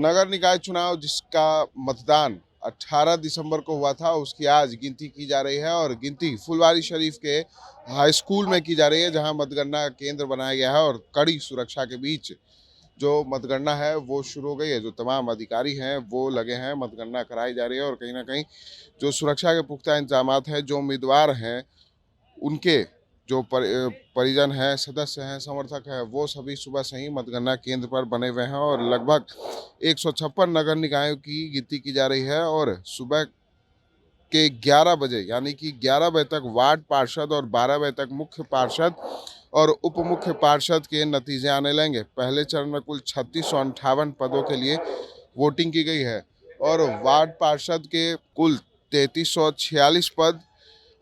नगर निकाय चुनाव जिसका मतदान 18 दिसंबर को हुआ था, उसकी आज गिनती की जा रही है और गिनती फुलवारीशरीफ के हाई स्कूल में की जा रही है, जहां मतगणना केंद्र बनाया गया है और कड़ी सुरक्षा के बीच जो मतगणना है वो शुरू हो गई है। जो तमाम अधिकारी हैं वो लगे हैं, मतगणना कराई जा रही है और कहीं ना कहीं जो सुरक्षा के पुख्ता इंतजाम हैं, जो उम्मीदवार हैं उनके जो परिजन हैं, सदस्य हैं, समर्थक हैं, वो सभी सुबह से ही मतगणना केंद्र पर बने हुए हैं और लगभग 156 नगर निकायों की गिनती की जा रही है और सुबह के 11 बजे यानी कि 11 बजे तक वार्ड पार्षद और 12 बजे तक मुख्य पार्षद और उप मुख्य पार्षद के नतीजे आने लेंगे। पहले चरण में कुल 3658 पदों के लिए वोटिंग की गई है और वार्ड पार्षद के कुल 3346 पद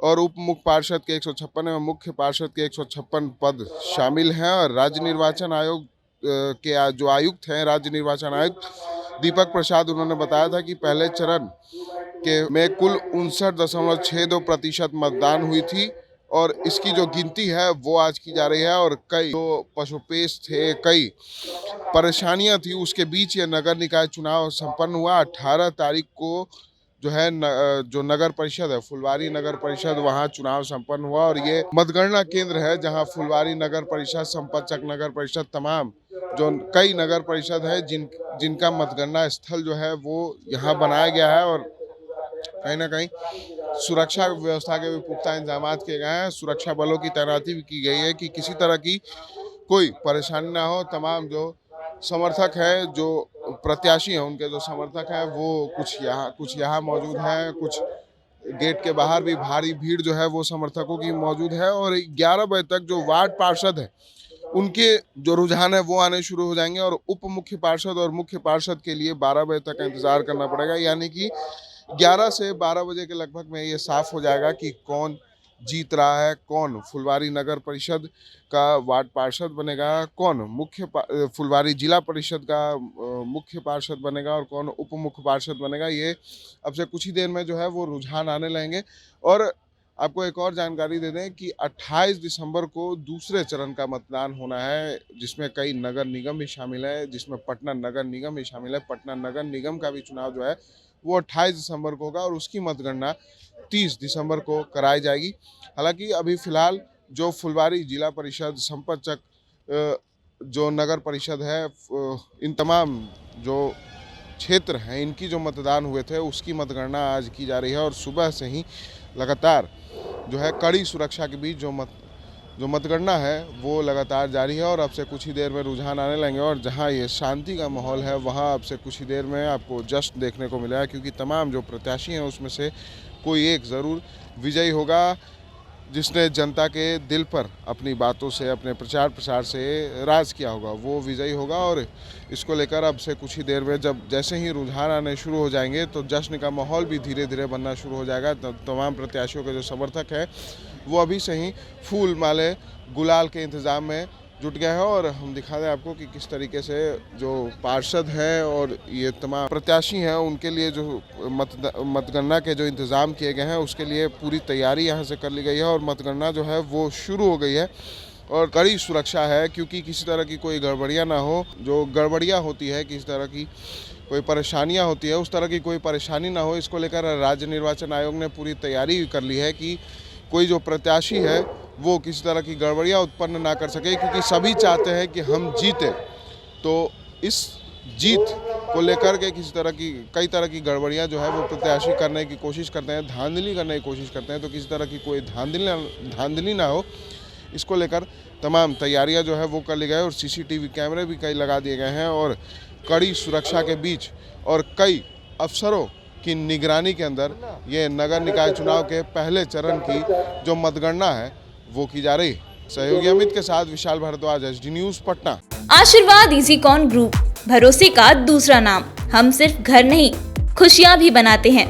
और उप मुख्य पार्षद के 156 में मुख्य पार्षद के 156 पद शामिल हैं। और राज्य निर्वाचन आयोग के जो आयुक्त हैं, राज्य निर्वाचन आयुक्त दीपक प्रसाद, उन्होंने बताया था कि पहले चरण के में कुल 59.62% मतदान हुई थी और इसकी जो गिनती है वो आज की जा रही है। और कई जो पशुपेश थे, कई परेशानियां थी, उसके बीच ये नगर निकाय चुनाव संपन्न हुआ। 18 तारीख को जो है जो नगर परिषद है, फुलवारी नगर परिषद, वहाँ चुनाव संपन्न हुआ और ये मतगणना केंद्र है जहाँ फुलवारी नगर परिषद, संपतचक नगर परिषद, तमाम जो कई नगर परिषद है जिनका मतगणना स्थल जो है वो यहाँ बनाया गया है और कहीं ना कहीं सुरक्षा व्यवस्था के भी पुख्ता इंतजाम किए गए हैं। सुरक्षा बलों की तैनाती भी की गई है कि किसी तरह की कोई परेशानी ना हो। तमाम जो समर्थक हैं, जो प्रत्याशी हैं, उनके जो समर्थक हैं वो कुछ यहाँ मौजूद हैं, कुछ गेट के बाहर भी भारी भीड़ जो है वो समर्थकों की मौजूद है। और 11 बजे तक जो वार्ड पार्षद है उनके जो रुझान है वो आने शुरू हो जाएंगे और उप मुख्य पार्षद और मुख्य पार्षद के लिए 12 बजे तक इंतजार करना पड़ेगा। यानी कि 11 से 12 बजे के लगभग में ये साफ हो जाएगा कि कौन जीत रहा है, कौन फुलवारी नगर परिषद का वार्ड पार्षद बनेगा, कौन फुलवारी जिला परिषद का मुख्य पार्षद बनेगा और कौन उप मुख्य पार्षद बनेगा। ये अब से कुछ ही देर में जो है वो रुझान आने लगेंगे। और आपको एक और जानकारी दे दें कि 28 दिसंबर को दूसरे चरण का मतदान होना है, जिसमें कई नगर निगम भी शामिल है, जिसमें पटना नगर निगम भी शामिल है। पटना नगर निगम का भी चुनाव जो है वो 28 दिसंबर को होगा और उसकी मतगणना 30 दिसंबर को कराई जाएगी। हालांकि अभी फिलहाल जो फुलवारी जिला परिषद, संपतचक जो नगर परिषद है, इन तमाम जो क्षेत्र हैं इनकी जो मतदान हुए थे उसकी मतगणना आज की जा रही है और सुबह से ही लगातार जो है कड़ी सुरक्षा के बीच जो मतगणना है वो लगातार जारी है। और अब से कुछ ही देर में रुझान आने लगेंगे और जहां ये शांति का माहौल है वहां अब से कुछ ही देर में आपको जश्न देखने को मिलेगा, क्योंकि तमाम जो प्रत्याशी हैं उसमें से कोई एक ज़रूर विजयी होगा जिसने जनता के दिल पर अपनी बातों से, अपने प्रचार प्रसार से राज किया होगा, वो विजयी होगा। और इसको लेकर अब से कुछ ही देर में जैसे ही रुझान आने शुरू हो जाएंगे तो जश्न का माहौल भी धीरे धीरे बनना शुरू हो जाएगा। तमाम प्रत्याशियों के जो समर्थक हैं वो अभी से ही फूल माले गुलाल के इंतज़ाम में जुट गए हैं। और हम दिखा दें आपको कि किस तरीके से जो पार्षद हैं और ये तमाम प्रत्याशी हैं उनके लिए जो मतगणना के जो इंतज़ाम किए गए हैं उसके लिए पूरी तैयारी यहाँ से कर ली गई है और मतगणना जो है वो शुरू हो गई है और कड़ी सुरक्षा है, क्योंकि किसी तरह की कोई गड़बड़ियाँ ना हो। जो गड़बड़ियाँ होती है, किसी तरह की कोई परेशानियाँ होती है, उस तरह की कोई परेशानी ना हो, इसको लेकर राज्य निर्वाचन आयोग ने पूरी तैयारी कर ली है कि कोई जो प्रत्याशी है वो किसी तरह की गड़बड़ियाँ उत्पन्न ना कर सके, क्योंकि सभी चाहते हैं कि हम जीते। तो इस जीत को लेकर के कई तरह की गड़बड़ियाँ जो है वो प्रत्याशी करने की कोशिश करते हैं, धांधली करने की कोशिश करते हैं। तो किसी तरह की कोई धांधली ना हो, इसको लेकर तमाम तैयारियां जो है वो कर ली गई और सीसीटीवी कैमरे भी कई लगा दिए गए हैं और कड़ी सुरक्षा के बीच और कई अफसरों की निगरानी के अंदर ये नगर निकाय चुनाव के पहले चरण की जो मतगणना है वो की जा रही है। सहयोगी अमित के साथ विशाल भारद्वाज, एसडी न्यूज़, पटना। आशीर्वाद इजीकॉन ग्रुप, भरोसे का दूसरा नाम। हम सिर्फ घर नहीं, खुशियाँ भी बनाते हैं।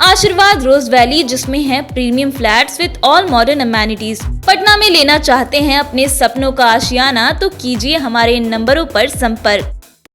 आशीर्वाद रोज वैली, जिसमें है premium flats with all modern amenities. Patna में लेना चाहते हैं अपने सपनों का आशियाना, तो कीजिए हमारे इन नंबरों पर संपर्क।